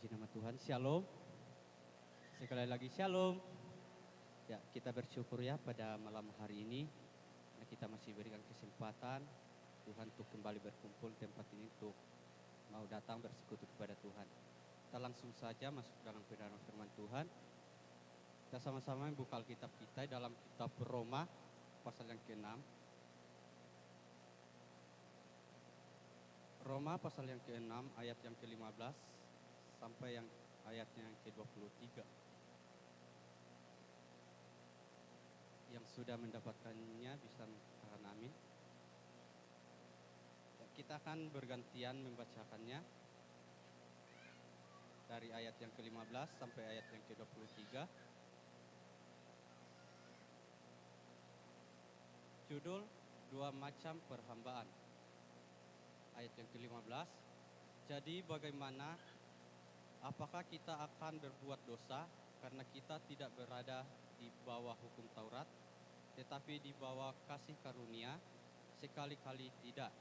Puji nama Tuhan. Shalom. Sekali lagi shalom. Ya, kita bersyukur ya pada malam hari ini. Nah, kita masih berikan kesempatan Tuhan untuk kembali berkumpul di tempat ini untuk mau datang bersekutu kepada Tuhan. Kita langsung saja masuk dalam kebenaran firman Tuhan. Kita sama-sama membuka Alkitab kita dalam kitab Roma pasal yang ke-6. Roma pasal yang ke-6 ayat yang ke-15 sampai yang ayatnya yang ke-23. Yang sudah mendapatkannya bisa mengatakan amin. Kita akan bergantian membacakannya dari ayat yang ke-15 sampai ayat yang ke-23. Judul dua macam perhambaan. Ayat yang ke-15. Jadi bagaimana? Apakah kita akan berbuat dosa karena kita tidak berada di bawah hukum Taurat, tetapi di bawah kasih karunia? Sekali-kali tidak.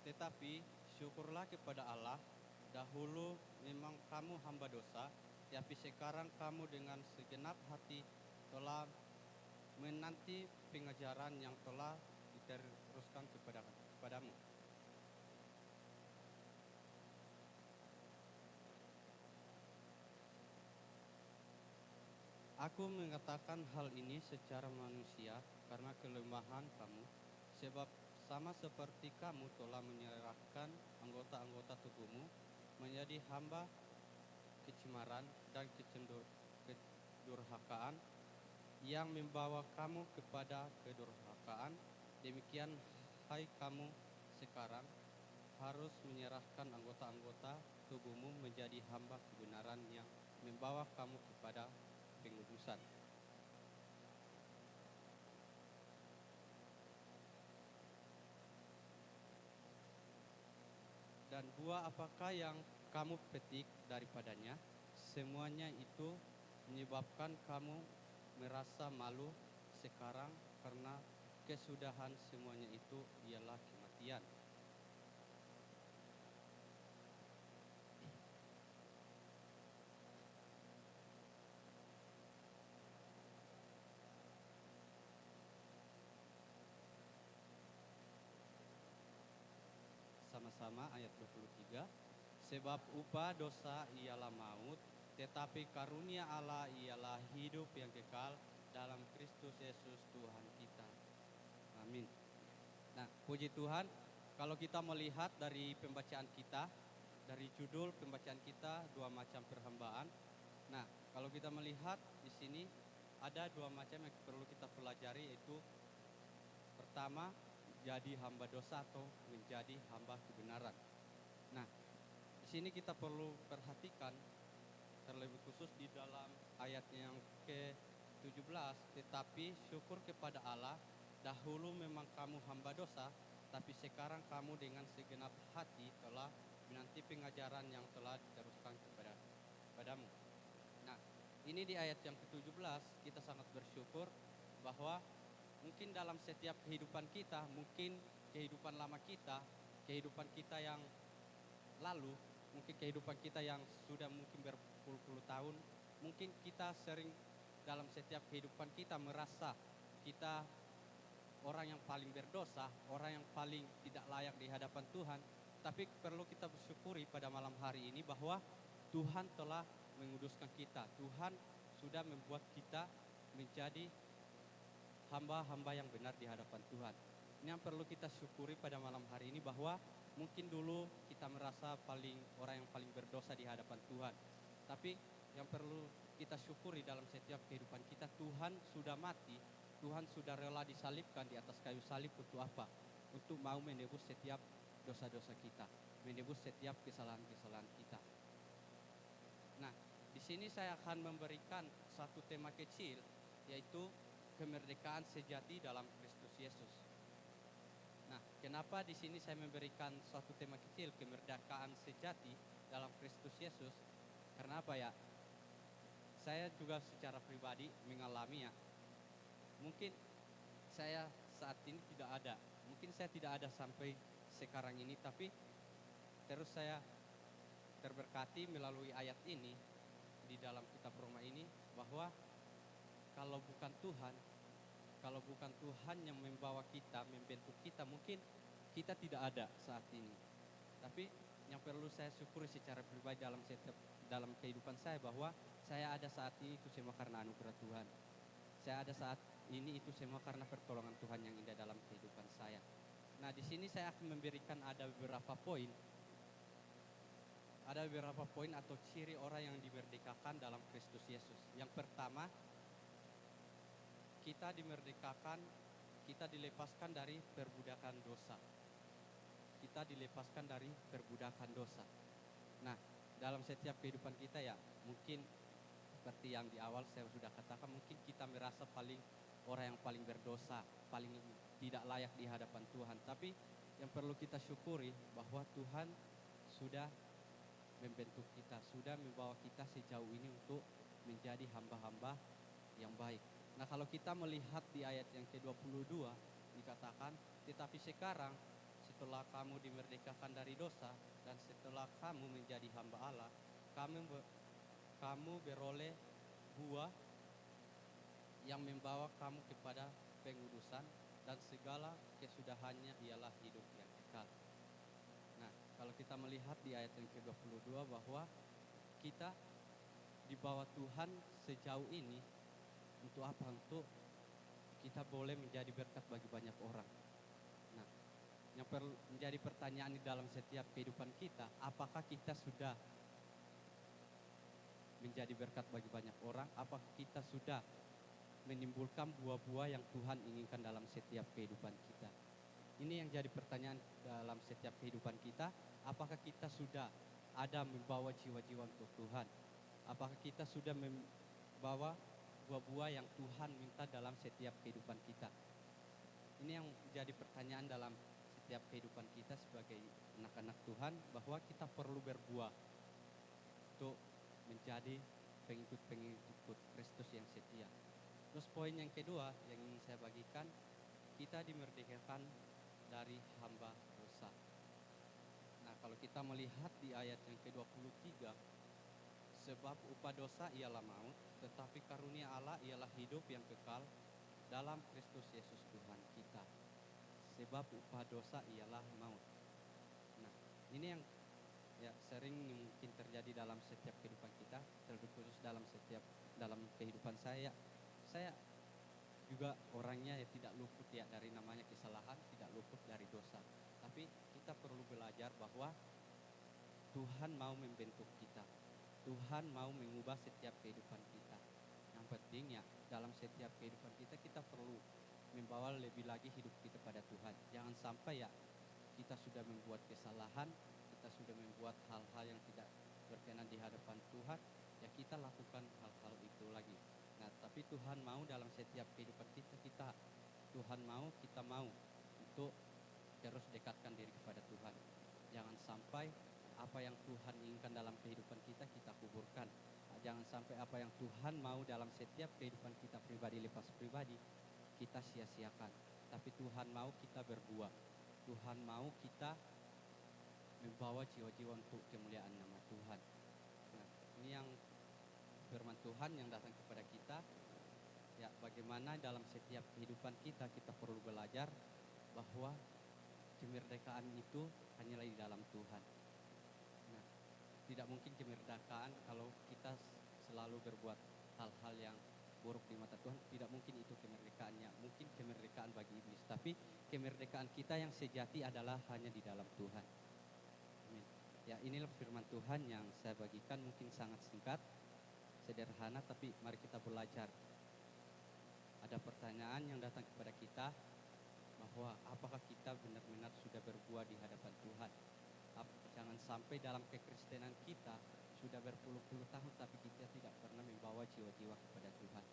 Tetapi syukurlah kepada Allah, dahulu memang kamu hamba dosa, tapi sekarang kamu dengan segenap hati telah menanti pengajaran yang telah diteruskan kepadamu. Aku mengatakan hal ini secara manusia karena kelemahan kamu, sebab sama seperti kamu telah menyerahkan anggota-anggota tubuhmu menjadi hamba kecemaran dan kedurhakaan yang membawa kamu kepada kedurhakaan. Demikian hai kamu sekarang harus menyerahkan anggota-anggota tubuhmu menjadi hamba kebenaran yang membawa kamu kepada pengudusan. Dan buah apakah yang kamu petik daripadanya? Semuanya itu menyebabkan kamu merasa malu sekarang, karena kesudahan semuanya itu ialah kematian. Sama-sama ayat 23. Sebab upah dosa ialah maut, tetapi karunia Allah ialah hidup yang kekal dalam Kristus Yesus Tuhan kita. Amin. Nah, puji Tuhan, kalau kita melihat dari pembacaan kita, dari judul pembacaan kita, dua macam perhambaan. Nah, kalau kita melihat di sini ada dua macam yang perlu kita pelajari, yaitu pertama, jadi hamba dosa atau menjadi hamba kebenaran. Nah, di sini kita perlu perhatikan terlebih khusus di dalam ayatnya yang ke-17, tetapi syukur kepada Allah, dahulu memang kamu hamba dosa, tapi sekarang kamu dengan segenap hati telah menanti pengajaran yang telah diteruskan kepadamu. Nah, ini di ayat yang ke-17 kita sangat bersyukur bahwa mungkin dalam setiap kehidupan kita, mungkin kehidupan lama kita, kehidupan kita yang lalu, mungkin kehidupan kita yang sudah mungkin berpuluh-puluh tahun, mungkin kita sering dalam setiap kehidupan kita merasa kita orang yang paling berdosa, orang yang paling tidak layak di hadapan Tuhan. Tapi perlu kita bersyukuri pada malam hari ini bahwa Tuhan telah menguduskan kita. Tuhan sudah membuat kita menjadi hamba-hamba yang benar di hadapan Tuhan. Ini yang perlu kita syukuri pada malam hari ini, bahwa mungkin dulu kita merasa orang yang paling berdosa di hadapan Tuhan. Tapi yang perlu kita syukuri dalam setiap kehidupan kita, Tuhan sudah mati, Tuhan sudah rela disalibkan di atas kayu salib untuk apa? Untuk mau menebus setiap dosa-dosa kita, menebus setiap kesalahan-kesalahan kita. Nah, di sini saya akan memberikan satu tema kecil, yaitu kemerdekaan sejati dalam Kristus Yesus. Nah, kenapa di sini saya memberikan suatu tema kecil, kemerdekaan sejati dalam Kristus Yesus? Karena apa ya? Saya juga secara pribadi mengalami ya. Mungkin saya saat ini tidak ada. Mungkin saya tidak ada sampai sekarang ini, tapi terus saya terberkati melalui ayat ini di dalam kitab Roma ini, bahwa kalau bukan Tuhan yang membawa kita, membentuk kita, mungkin kita tidak ada saat ini. Tapi yang perlu saya syukuri secara pribadi dalam kehidupan saya, bahwa saya ada saat ini itu semua karena anugerah Tuhan. Saya ada saat ini itu semua karena pertolongan Tuhan yang indah dalam kehidupan saya. Nah, di sini saya akan memberikan ada beberapa poin atau ciri orang yang dimerdekakan dalam Kristus Yesus. Yang pertama, kita dimerdekakan, kita dilepaskan dari perbudakan dosa. Kita dilepaskan dari perbudakan dosa. Nah, dalam setiap kehidupan kita ya, mungkin seperti yang di awal saya sudah katakan, mungkin kita merasa orang yang paling berdosa, paling tidak layak di hadapan Tuhan. Tapi yang perlu kita syukuri bahwa Tuhan sudah membentuk kita, sudah membawa kita sejauh ini untuk menjadi hamba-hamba yang baik. Nah, kalau kita melihat di ayat yang ke-22 dikatakan, tetapi sekarang setelah kamu dimerdekakan dari dosa dan setelah kamu menjadi hamba Allah, kamu beroleh buah yang membawa kamu kepada pengudusan, dan segala kesudahannya ialah hidup yang kekal. Nah, kalau kita melihat di ayat yang ke-22 bahwa kita dibawa Tuhan sejauh ini untuk apa? Untuk kita boleh menjadi berkat bagi banyak orang. Nah, yang perlu menjadi pertanyaan di dalam setiap kehidupan kita, apakah kita sudah menjadi berkat bagi banyak orang? Apakah kita sudah menimbulkan buah-buah yang Tuhan inginkan dalam setiap kehidupan kita? Ini yang jadi pertanyaan dalam setiap kehidupan kita. Apakah kita sudah ada membawa jiwa-jiwa untuk Tuhan? Apakah kita sudah membawa buah-buah yang Tuhan minta dalam setiap kehidupan kita? Ini yang jadi pertanyaan dalam setiap kehidupan kita sebagai anak-anak Tuhan, bahwa kita perlu berbuah untuk menjadi pengikut Kristus yang setia. Terus poin yang kedua yang ingin saya bagikan, kita dimerdekakan dari hamba dosa. Nah, kalau kita melihat di ayat yang ke-23, sebab upah dosa ialah maut, tetapi karunia Allah ialah hidup yang kekal dalam Kristus Yesus Tuhan kita. Sebab upah dosa ialah maut. Nah, ini yang ya sering mungkin terjadi dalam setiap kehidupan kita, terlebih khusus dalam kehidupan saya. Saya juga orangnya ya tidak luput ya dari namanya kesalahan, tidak luput dari dosa. Tapi kita perlu belajar bahwa Tuhan mau membentuk kita. Tuhan mau mengubah setiap kehidupan kita. Yang penting ya dalam setiap kehidupan kita perlu membawa lebih lagi hidup kita pada Tuhan. Jangan sampai ya kita sudah membuat kesalahan, kita sudah membuat hal-hal yang tidak berkenan di hadapan Tuhan, ya kita lakukan hal-hal itu lagi. Nah, tapi Tuhan mau dalam setiap kehidupan kita Tuhan mau, kita mau untuk terus dekatkan diri kepada Tuhan. Jangan sampai apa yang Tuhan inginkan dalam kehidupan kita kuburkan. Jangan sampai apa yang Tuhan mau dalam setiap kehidupan kita pribadi lepas pribadi kita sia-siakan. Tapi Tuhan mau kita berbuah. Tuhan mau kita membawa jiwa-jiwa untuk kemuliaan nama Tuhan. Nah, ini yang firman Tuhan yang datang kepada kita. Ya, bagaimana dalam setiap kehidupan kita perlu belajar bahwa kemerdekaan itu hanyalah di dalam Tuhan. Nah, tidak mungkin kemerdekaan kalau kita selalu berbuat hal-hal yang buruk di mata Tuhan. Tidak mungkin itu kemerdekaannya. Mungkin kemerdekaan bagi iblis. Tapi kemerdekaan kita yang sejati adalah hanya di dalam Tuhan. Amin. Ya, inilah firman Tuhan yang saya bagikan, mungkin sangat singkat, sederhana, tapi mari kita belajar. Ada pertanyaan yang datang kepada kita bahwa apakah kita benar-benar sudah berbuah di hadapan Tuhan. Jangan sampai dalam kekristenan kita sudah berpuluh-puluh tahun tapi kita tidak pernah membawa jiwa-jiwa kepada Tuhan.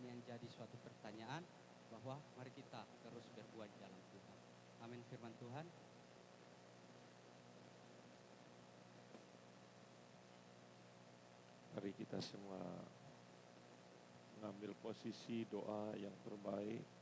menjadi suatu pertanyaan bahwa mari kita terus berbuat di dalam Tuhan. Amin firman Tuhan. Mari kita semua mengambil posisi doa yang terbaik.